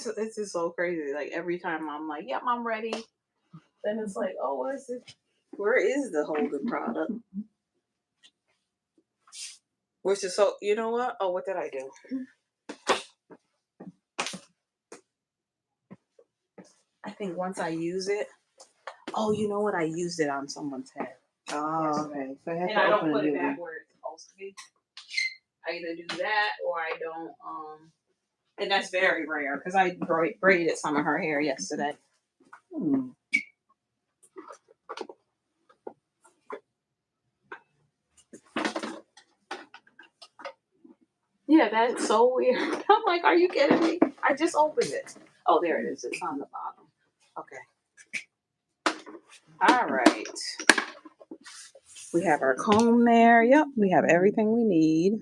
it's just so crazy. Like every time I'm like, yep, I'm ready. Then it's like, oh, what is it? Where is the Holden product? Which is so, you know what? Oh, what did I do? I think once I use it, oh, you know what? I used it on someone's head. Oh, okay. So I have and to I open don't put a it new back one. where it's supposed to be. I either do that or I don't. And that's very rare because I braided some of her hair yesterday. Yeah, that's so weird. I'm like, are you kidding me? I just opened it. Oh, there it is. It's on the bottom. Okay. All right. We have our comb there. Yep, we have everything we need.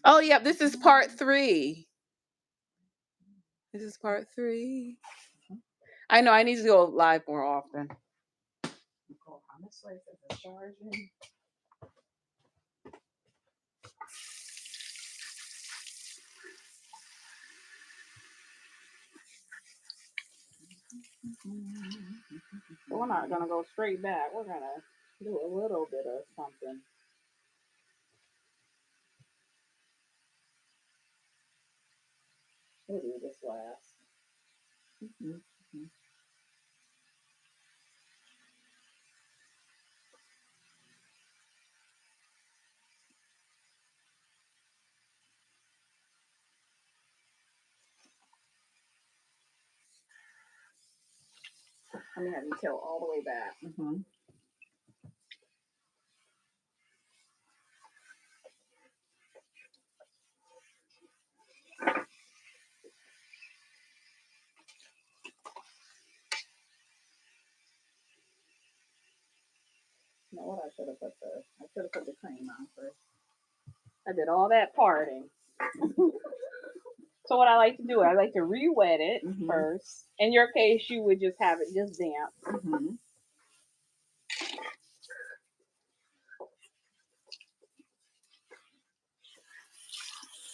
Oh, yep, this is part 3. This is part 3. I know I need to go live more often. Go on this way for the charging. But we're not gonna go straight back. We're gonna do a little bit of something. We'll do this last. I'm gonna have you tilt all the way back. You know what I should have put the cream on first. I did all that parting. So what I like to do, I like to re-wet it first. In your case, you would just have it just damp.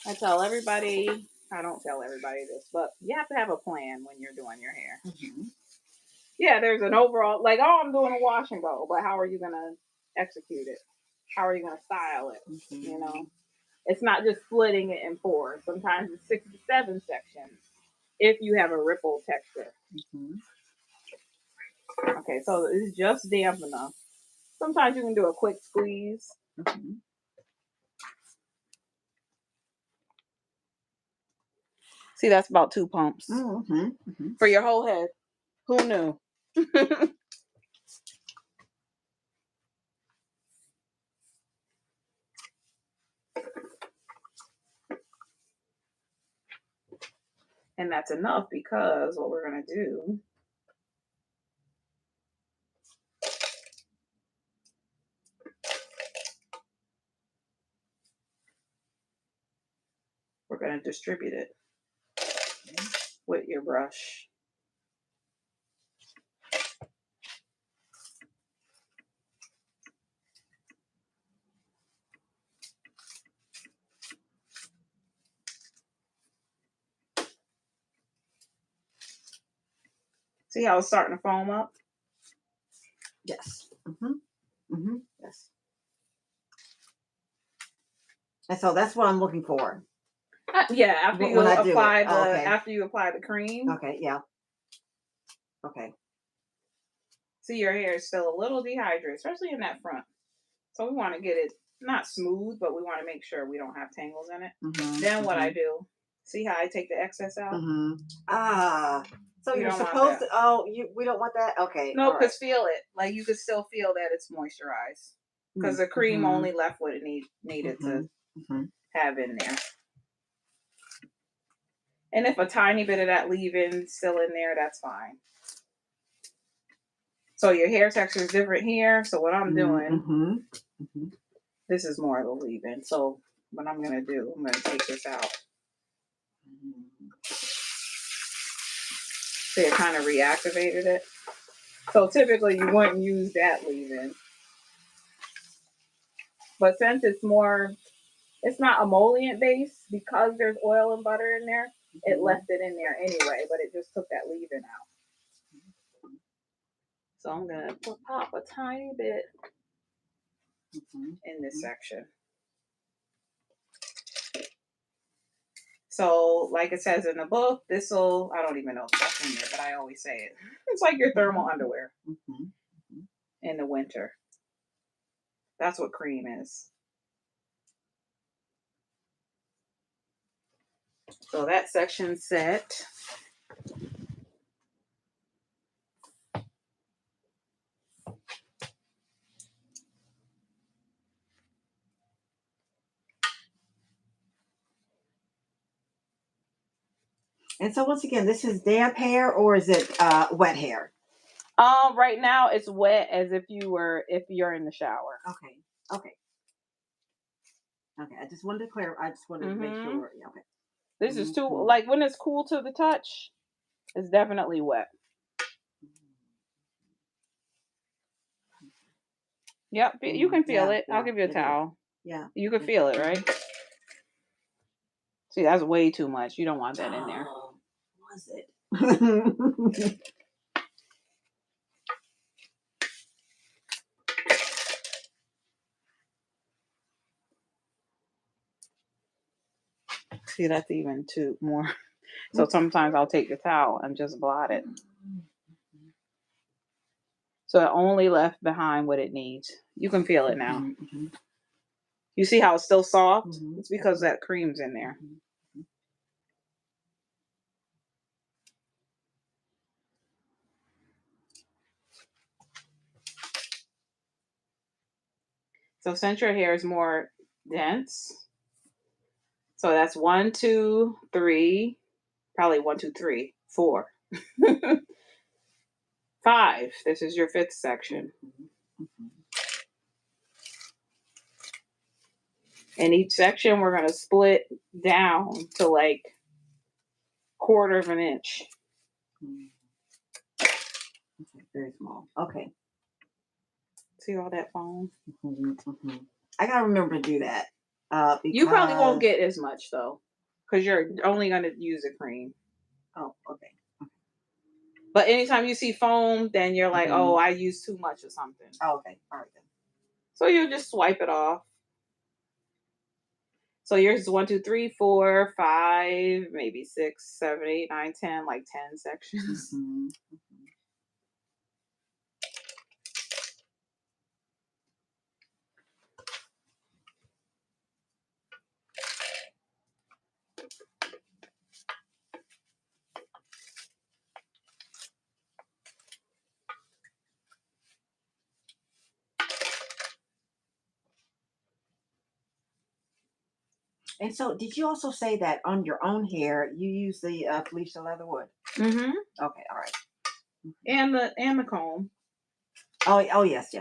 I tell everybody, I don't tell everybody this, but you have to have a plan when you're doing your hair. Yeah, there's an overall, like, oh, I'm doing a wash and go, but how are you going to execute it? How are you going to style it? You know, it's not just splitting it in 4. Sometimes it's 6 to 7 sections if you have a ripple texture. Okay, so it's just damp enough. Sometimes you can do a quick squeeze. See, that's about 2 pumps for your whole head. Who knew? And that's enough because what we're going to do, we're going to distribute it with your brush. See how it's starting to foam up? Yes. Yes. And so that's what I'm looking for. Yeah, after you apply the cream. Okay, yeah. Okay. See, your hair is still a little dehydrated, especially in that front. So we want to get it not smooth, but we want to make sure we don't have tangles in it. Then what I do, see how I take the excess out? So you're supposed to, we don't want that? Okay. No, because feel it. Like you could still feel that it's moisturized. Because the cream only left what it needed to have in there. And if a tiny bit of that leave-in still in there, that's fine. So your hair texture is different here. So what I'm doing, this is more of the leave-in. So what I'm going to do, I'm going to take this out. See, it kind of reactivated it. So typically you wouldn't use that leave-in. But since it's more It's not emollient base because there's oil and butter in there. It left it in there anyway, but it just took that leave-in out. So I'm gonna pop a tiny bit in this section. So, like it says in the book, this'll, I don't even know if that's in there, but I always say it. It's like your thermal underwear in the winter. That's what cream is. So that section's set. And so once again, this is damp hair or is it wet hair? Right now it's wet as if you're in the shower. Okay. I just wanted to clarify. I just wanted to make sure. Yeah, okay. This is too, like when it's cool to the touch, it's definitely wet. Yep, you can feel it. I'll give you a towel. Yeah. You can feel it, right? See, that's way too much. You don't want that in there. Was it? See, that's even too more. So sometimes I'll take the towel and just blot it. So it only left behind what it needs. You can feel it now. You see how it's still soft? It's because that cream's in there. So since your hair is more dense, so that's 1, 2, 3, probably 1, 2, 3, 4, 5. This is your 5th section. And each section we're going to split down to like 1/4 of an inch. Very small. Okay. See all that foam? I gotta remember to do that. You probably won't get as much though, because you're only going to use a cream. Oh, okay. But anytime you see foam, then you're like, oh, I used too much or something. Oh, okay. All right then. So you just swipe it off. So yours is 1, 2, 3, 4, 5, maybe 6, 7, 8, 9, 10, like 10 sections. And so, did you also say that on your own hair you use the Felicia Leatherwood? Mm-hmm. Okay, all right. And the comb. Oh yes.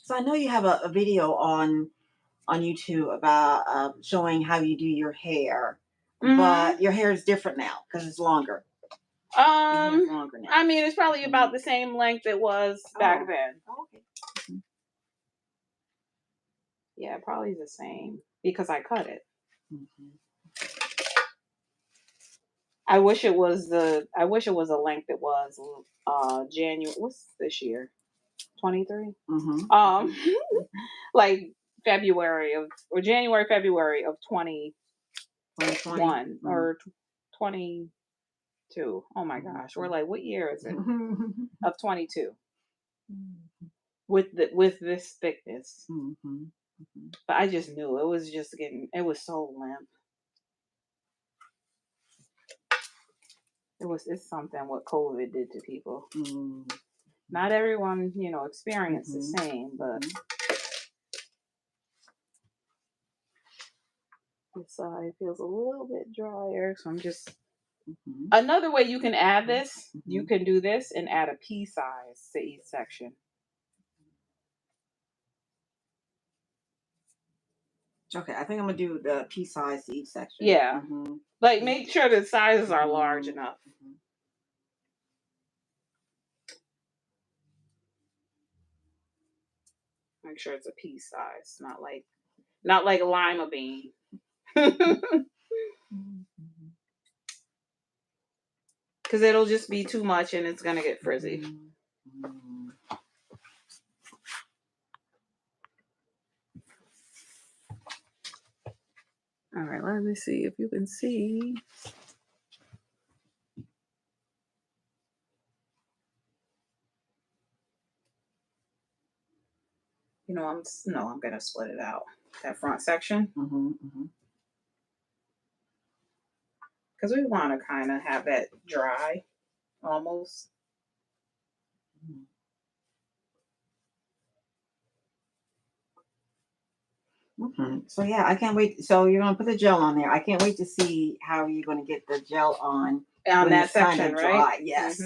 So I know you have a video on YouTube about showing how you do your hair, but your hair is different now because it's longer. Longer now. I mean, it's probably about the same length it was back then. Oh, okay. Yeah, probably the same because I cut it. I wish it was the length it was January. What's this year? 23. Like February or January, February of 2021 or 22. Oh my gosh, we're like, what year is it? Of 22. With this thickness. But I just knew it was just it was so limp. It's something what COVID did to people. Not everyone, experienced the same, but this side feels a little bit drier. So I'm just another way you can add this, you can do this and add a pea size to each section. Okay, I think I'm gonna do the pea size to each section. Yeah. Like make sure the sizes are large enough. Make sure it's a pea size, not like lima bean. Because it'll just be too much and it's gonna get frizzy. All right, let me see if you can see. You know, I'm gonna split it out. That front section. Because we want to kind of have that dry, almost. So yeah, I can't wait. So you're gonna put the gel on there. I can't wait to see how you're gonna get the gel on that section, right? Dry. Yes.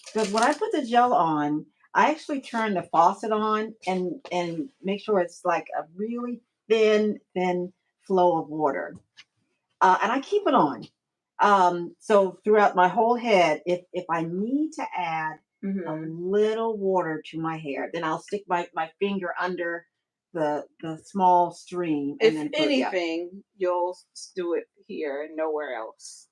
Because when I put the gel on, I actually turn the faucet on and make sure it's like a really thin flow of water, and I keep it on. So throughout my whole head, if I need to add a little water to my hair, then I'll stick my finger under the small stream. And if anything, you'll do it here and nowhere else.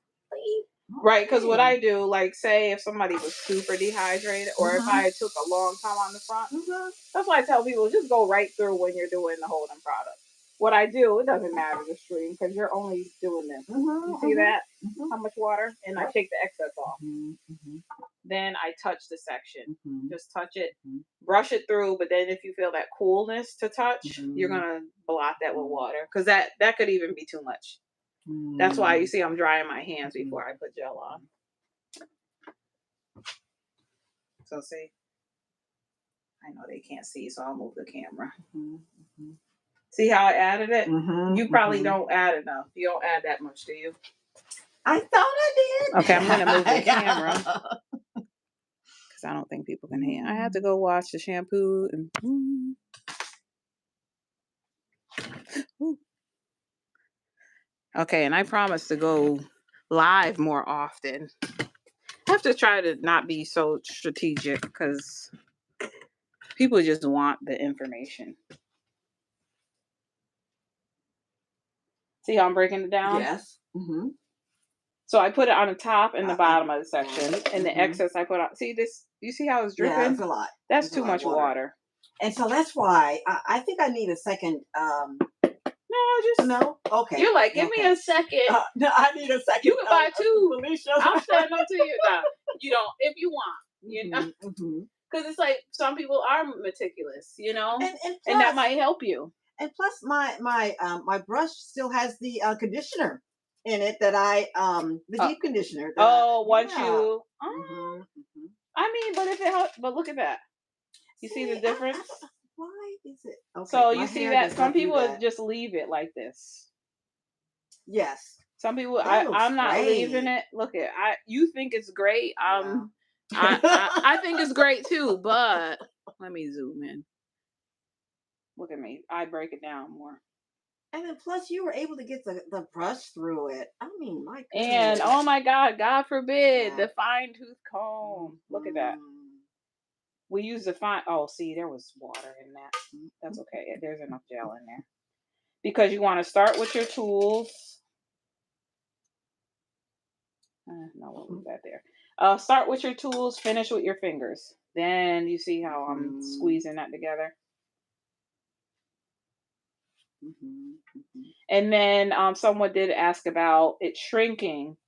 Right, because what I do, like, say if somebody was super dehydrated, or if I took a long time on the front, that's why I tell people just go right through when you're doing the holding product. What I do, it doesn't matter the stream because you're only doing this. You see that? How much water? And I take the excess off. Then I touch the section. Just touch it, brush it through. But then if you feel that coolness to touch, you're gonna blot that with water because that could even be too much. That's why you see I'm drying my hands before I put gel on. So see, I know they can't see, so I'll move the camera. See how I added it? You probably don't add enough. You don't add that much, do you? I thought I did. Okay, I'm gonna move the camera because I don't think people can hear. I have to go wash the shampoo and. Okay, and I promise to go live more often. I have to try to not be so strategic because people just want the information. See how I'm breaking it down? Yes. So I put it on the top and the bottom of the section, and the excess I put on. See this? You see how it's dripping? Yeah, that's a lot. That's too much water. And so that's why I think I need a second. No. Okay. You're like, give me a second. No, I need a second. You can buy two. I'll stand up to you. No, you don't if you want. You know, because it's like some people are meticulous, you know, and plus, that might help you. And plus, my brush still has the conditioner in it that I the deep conditioner. Once you. I mean, but if it helps, but look at that. You see the difference? Why is it? Okay, so you see that some people just leave it like this. Yes. Some people, I'm not leaving it. Look at you think it's great. I think it's great too, but let me zoom in. Look at me. I break it down more. And then plus you were able to get the brush through it. I mean, my goodness. And oh my God forbid, the fine tooth comb. Look at that. We use the fine. Oh, see, there was water in that. That's okay. There's enough gel in there. Because you want to start with your tools. No, we'll leave that there. Start with your tools, finish with your fingers. Then you see how I'm squeezing that together. And then someone did ask about it shrinking.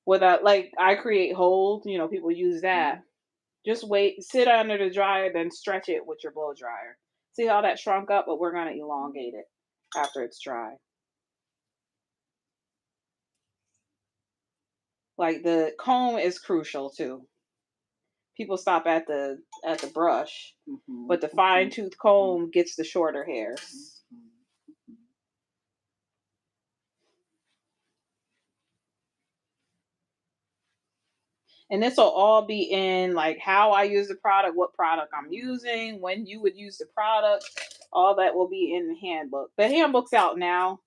Like I create hold, people use that. Just wait, sit under the dryer, then stretch it with your blow dryer. See how that shrunk up, but we're going to elongate it after it's dry. Like the comb is crucial too. People stop at the brush, but the fine tooth comb gets the shorter hairs. And this will all be in like how I use the product, what product I'm using, when you would use the product. All that will be in the handbook. The handbook's out now,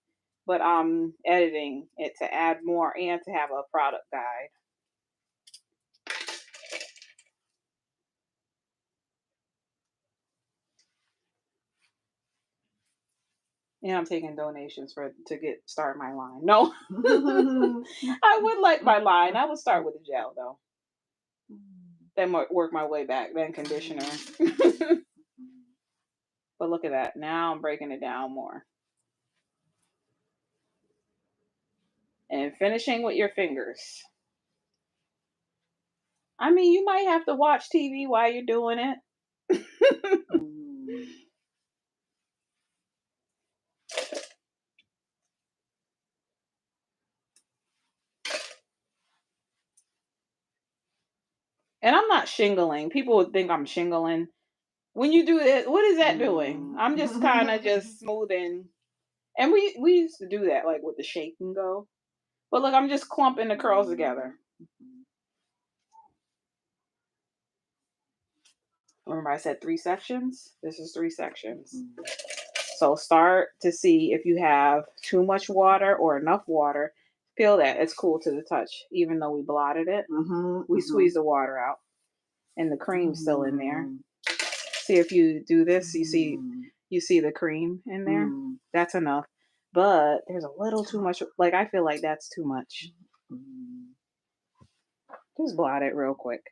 but I'm editing it to add more and to have a product guide. And I'm taking donations to get start my line. No, I would like my line. I would start with the gel though. Then work my way back. Then conditioner. But look at that. Now I'm breaking it down more. And finishing with your fingers. I mean, you might have to watch TV while you're doing it. And I'm not shingling. People would think I'm shingling. When you do it, what is that doing? I'm just kind of just smoothing. And we used to do that like with the shake and go. But look, I'm just clumping the curls together. Remember I said 3 sections? This is 3 sections. So start to see if you have too much water or enough water. Feel that. It's cool to the touch. Even though we blotted it, we squeeze the water out. And the cream's still in there. See if you do this, you see the cream in there. That's enough. But there's a little too much. Like I feel like that's too much. Just blot it real quick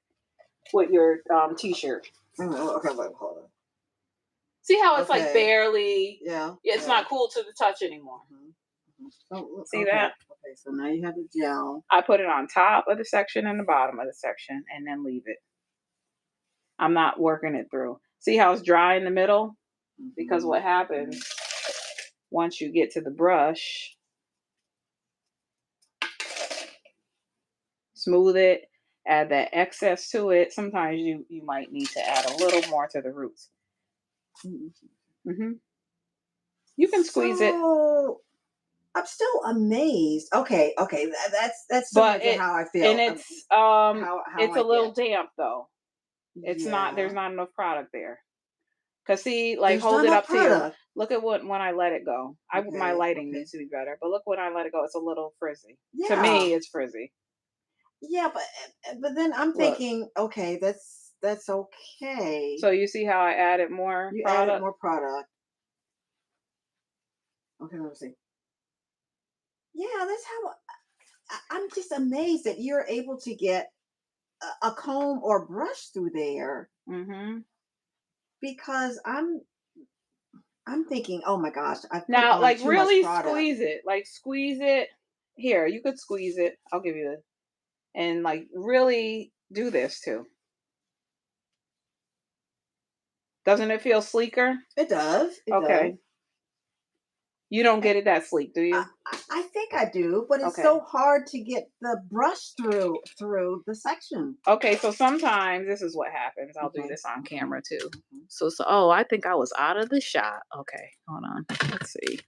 with your t-shirt. Okay, wait, hold on. See how it's like barely. Yeah. It's not cool to the touch anymore. See that? Okay, so now you have the gel. I put it on top of the section and the bottom of the section, and then leave it. I'm not working it through. See how it's dry in the middle? Because what happens once you get to the brush, smooth it, add that excess to it. Sometimes you might need to add a little more to the roots. You can squeeze it. I'm still amazed. Okay, that's similar to how I feel. And it's it's a little damp though. It's not. There's not enough product there. Cause see, like there's hold it up to you. Look at when I let it go. My lighting needs to be better, but look when I let it go. It's a little frizzy. Yeah. To me, it's frizzy. Yeah, but then I'm thinking, okay, that's okay. So you see how I added more? You added more product. Okay, let me see. Yeah, that's how I'm just amazed that you're able to get a comb or brush through there. Because I'm thinking, oh my gosh, I put now on like too really much squeeze it. Like squeeze it. Here, you could squeeze it. I'll give you and like really do this too. Doesn't it feel sleeker? It does. Okay. Does. You don't get it that sleek, do you? I think I do, but it's so hard to get the brush through the section. Okay, so sometimes this is what happens. I'll do this on camera too. So oh, I think I was out of the shot. Okay, hold on. Let's see.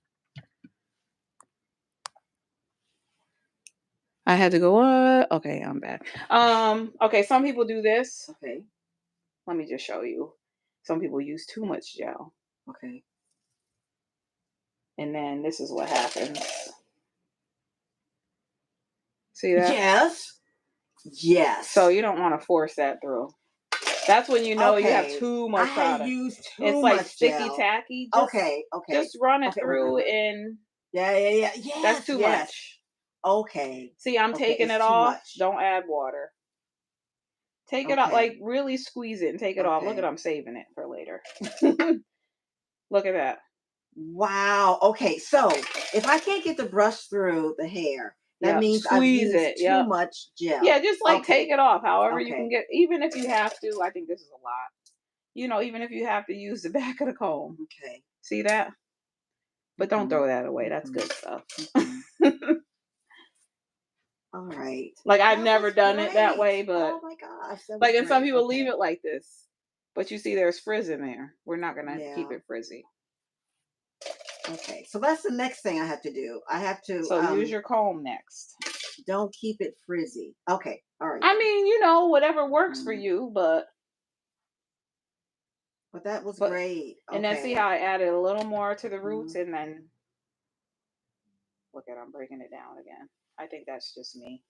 I had to go what? Okay, I'm back. Okay, some people do this. Okay. Let me just show you. Some people use too much gel. Okay. And then this is what happens. See that? Yes. So you don't want to force that through. That's when you know you have too much product. I used too it's much like sticky gel. tacky. Just run it through and yeah. Yes, that's too much. Okay. See, I'm taking it off. Don't add water. Take it off, like really squeeze it and take it off. Look at I'm saving it for later. Look at that. Wow. Okay, so if I can't get the brush through the hair, that means I've used too much gel. Yeah, just like take it off. However you can get, even if you have to. I think this is a lot. You know, even if you have to use the back of the comb. Okay. See that? But don't throw that away. That's good stuff. All right. Like I've never done it that way, but oh my gosh, like and some people leave it like this. But you see, there's frizz in there. We're not gonna keep it frizzy. Okay, so that's the next thing I have to do. I have to. So use your comb next. Don't keep it frizzy. Okay. All right. I mean, whatever works for you, but that was great. And then see how I added a little more to the roots, Mm-hmm. and then look at I'm breaking it down again. I think that's just me.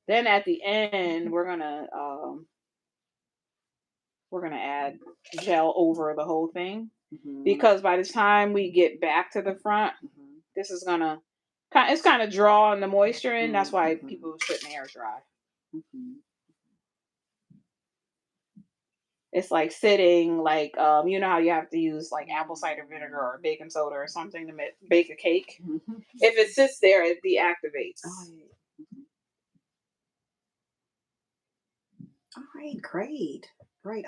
Then at the end, we're gonna add gel over the whole thing, because by the time we get back to the front, this is gonna kind of drawing the moisture in. That's why people sit in air dry. It's like sitting, like you know how you have to use like apple cider vinegar or baking soda or something to bake a cake. If it sits there, it deactivates. All right, great.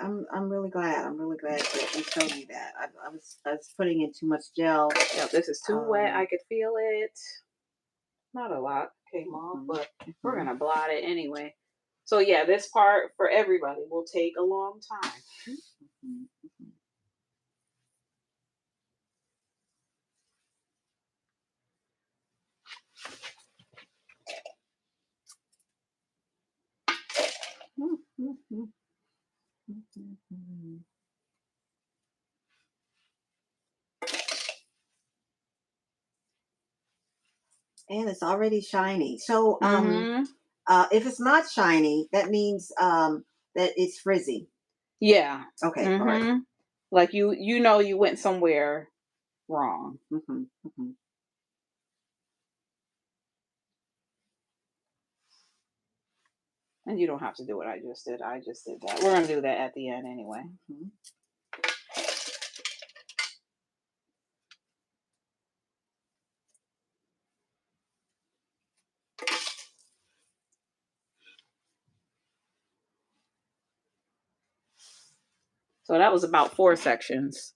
I'm really glad. I'm really glad that you showed me that. I was putting in too much gel. Yeah, this is too wet. I could feel it. Not a lot came off, but we're gonna blot it anyway. So yeah, this part for everybody will take a long time. And it's already shiny. So if it's not shiny, that means that it's frizzy. Yeah. Okay. All right. Like you went somewhere wrong. And you don't have to do what I just did. I just did that. We're gonna do that at the end anyway. So that was about 4 sections.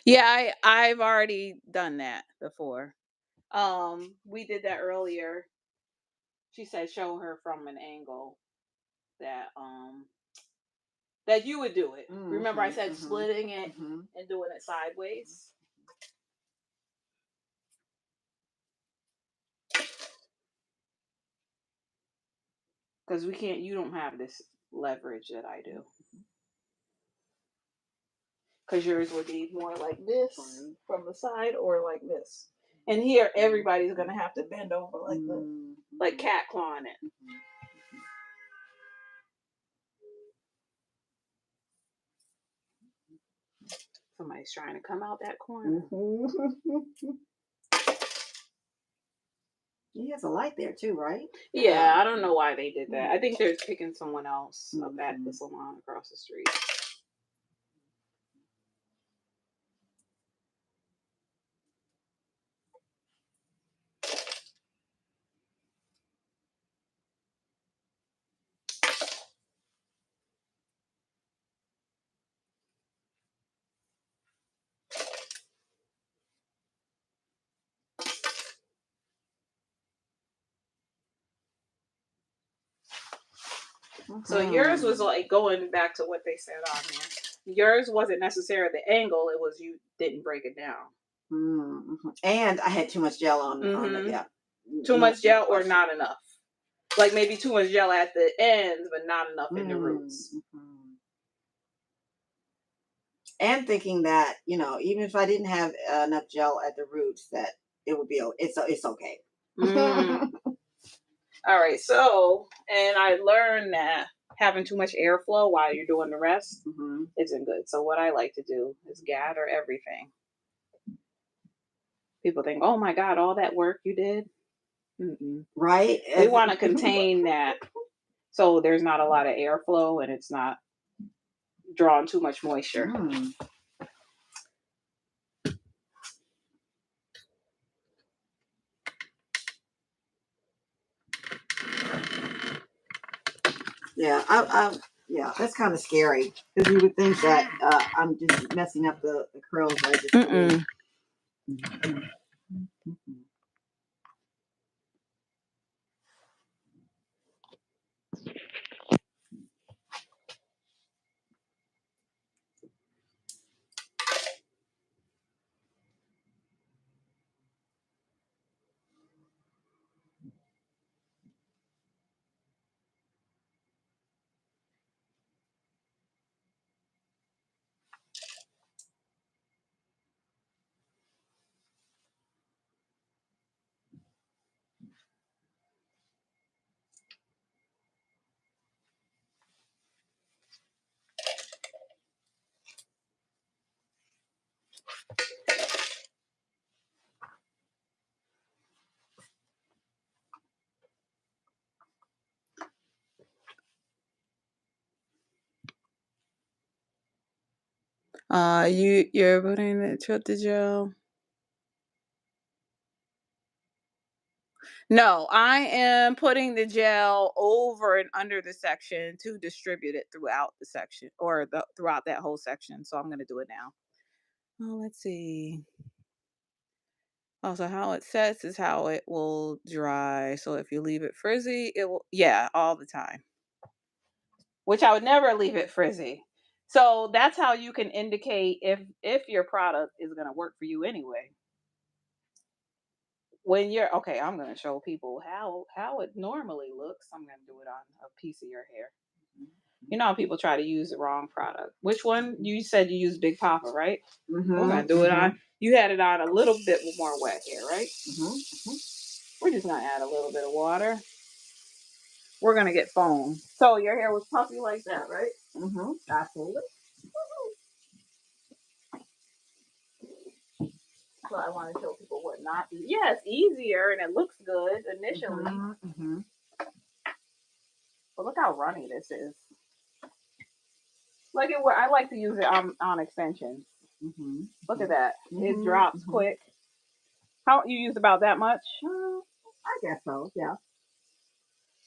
Yeah, I've already done that before. We did that earlier. She said show her from an angle that you would do it. Remember I said splitting it and doing it sideways? Because you don't have this leverage that I do. Because yours would be more like this from the side or like this. And here, everybody's going to have to bend over like cat clawing it. Somebody's trying to come out that corner. He has a light there too, right? Yeah, I don't know why they did that. I think they're picking someone else up at the salon across the street. So yours was like going back to what they said on here. Yours wasn't necessarily the angle; it was you didn't break it down. And I had too much gel on it. Yeah, too much gel or not enough. Like maybe too much gel at the ends, but not enough in the roots. And thinking that even if I didn't have enough gel at the roots, that it would be it's okay. All right, so, and I learned that having too much airflow while you're doing the rest isn't good. So what I like to do is gather everything. People think, oh my God, all that work you did? Right? We want to contain that so there's not a lot of airflow and it's not drawing too much moisture. Yeah, yeah, that's kind of scary because you would think that I'm just messing up the curls. I just You're putting the gel. No, I am putting the gel over and under the section to distribute it throughout the section or throughout that whole section. So I'm going to do it now. Oh, let's see. Also, how it sets is how it will dry. So if you leave it frizzy, it will, yeah, all the time. Which I would never leave it frizzy. So that's how you can indicate if your product is going to work for you anyway. When you're okay, I'm going to show people how it normally looks. I'm going to do it on a piece of your hair. You know how people try to use the wrong product. Which one? You said you use Big Papa, right? Mm-hmm, we're going to do it on. You had it on a little bit more wet here, right? Mm-hmm. We're just going to add a little bit of water. We're going to get foam. So your hair was puffy like that, right? Mm-hmm. Absolutely. So I want to show people what not to do. Yeah, it's easier and it looks good initially. Mm-hmm. But look how runny this is. Look at where I like to use it on extensions. Mm-hmm. Look at that. Mm-hmm. It drops quick. How you use about that much? I guess so. Yeah.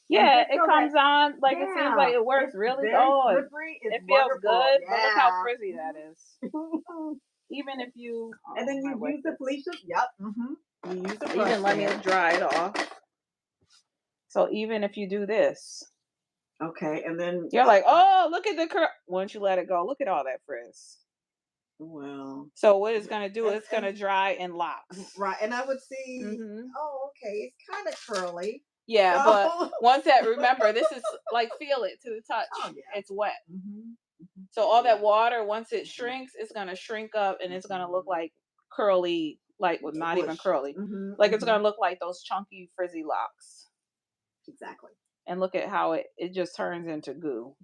Yeah, it comes on like it seems like it works really good. It feels good, but look how frizzy that is. Even if you and then you use the Felicia. Yep. Mm-hmm. You use the brush. Even let me dry it off. So even if you do this. Okay, and then you're like, oh, look at the curl. Once you let it go, look at all that frizz. Well. So what it's gonna do? It's gonna dry in locks. Right, and I would see. Mm-hmm. Oh, okay, it's kind of curly. Yeah, so. But once that, remember, this is like feel it to the touch. Oh, yeah. It's wet. Mm-hmm. Mm-hmm. So all that water, once it shrinks, it's gonna shrink up, and it's gonna look like curly, like well, not even curly. Mm-hmm. Like it's gonna look like those chunky, frizzy locks. Exactly. And look at how it just turns into goo.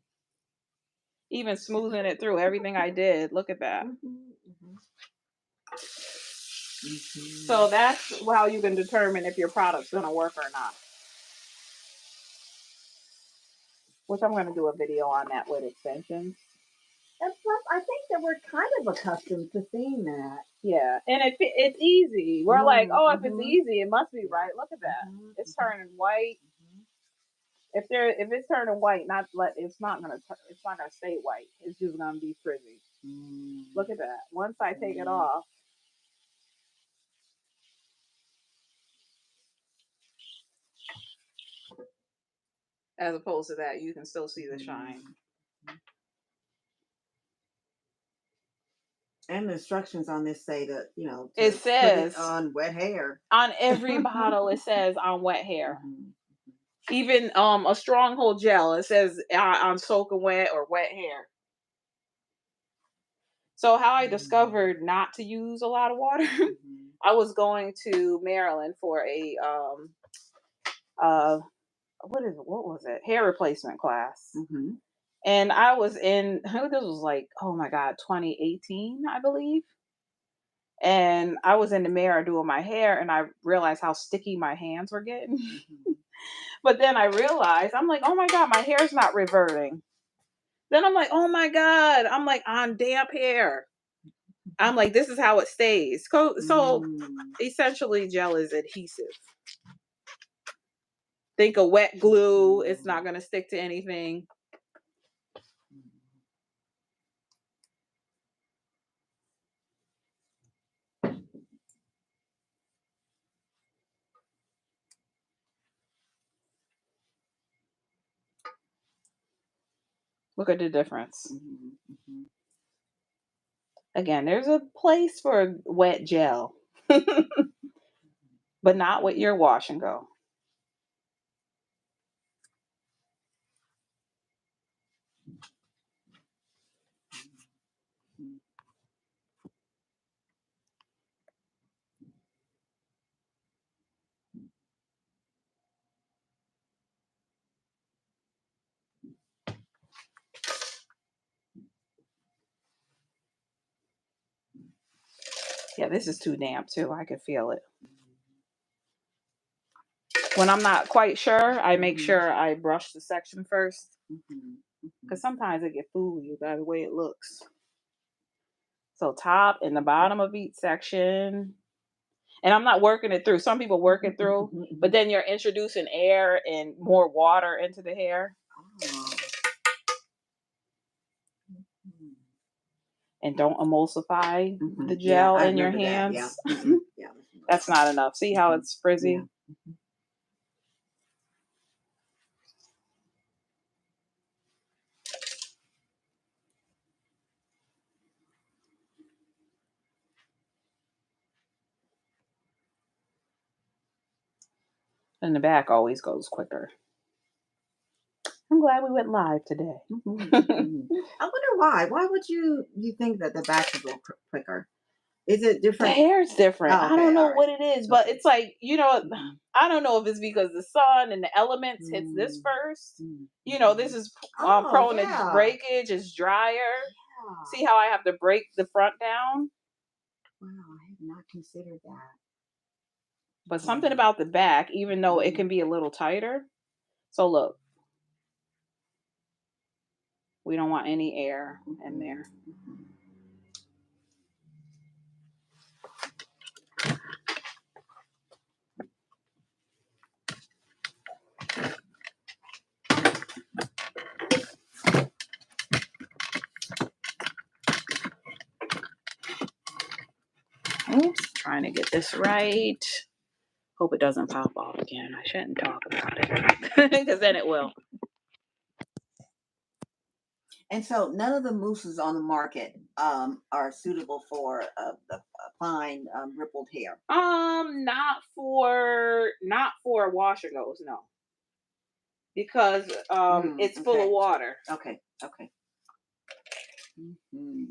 Even smoothing it through everything I did. Look at that. Mm-hmm. Mm-hmm. So that's how you can determine if your product's going to work or not. Which I'm going to do a video on that with extensions. And plus, I think that we're kind of accustomed to seeing that. Yeah, and it's easy. We're like, oh, if it's easy, it must be right. Look at that. Mm-hmm. It's turning white. If it's turning white, it's not gonna stay white. It's just gonna be frizzy. Look at that. Once I take it off, as opposed to that, you can still see the shine. And the instructions on this say that it says put it on wet hair. On every bottle, it says on wet hair. Mm-hmm. Even a stronghold gel, it says on soaking wet or wet hair. So how I discovered not to use a lot of water, I was going to Maryland for a what was it? Hair replacement class. Mm-hmm. And I was this was like, oh my God, 2018, I believe. And I was in the mirror doing my hair and I realized how sticky my hands were getting. Mm-hmm. But then I realized, I'm like, oh my God, my hair's not reverting. Then I'm like, oh my God, I'm like on damp hair. I'm like, this is how it stays. So essentially gel is adhesive. Think of wet glue. It's not going to stick to anything. Look at the difference. Mm-hmm. Again, there's a place for wet gel, but not with your wash and go. Yeah, this is too damp too. I can feel it. When I'm not quite sure, I make sure I brush the section first. Because sometimes it can fool you by the way it looks. So top and the bottom of each section. And I'm not working it through. Some people work it through, but then you're introducing air and more water into the hair. Oh. And don't emulsify the gel in your hands. That. Yeah. Yeah. That's not enough. See how it's frizzy? Yeah. And the back always goes quicker. I'm glad we went live today. I wonder why. Why would you think that the back would go quicker? Is it different? The hair's different. Oh, okay, I don't know what it is, but it's like, I don't know if it's because the sun and the elements hits this first. This is prone to breakage. It's drier. Yeah. See how I have to break the front down? Wow, I had not considered that. But something about the back, even though it can be a little tighter. So look. We don't want any air in there. Oops, trying to get this right. Hope it doesn't pop off again. I shouldn't talk about it because then it will. And so none of the mousses on the market are suitable for the fine rippled hair. Not for wash and goes, no. Because it's full of water. Okay. Mm-hmm.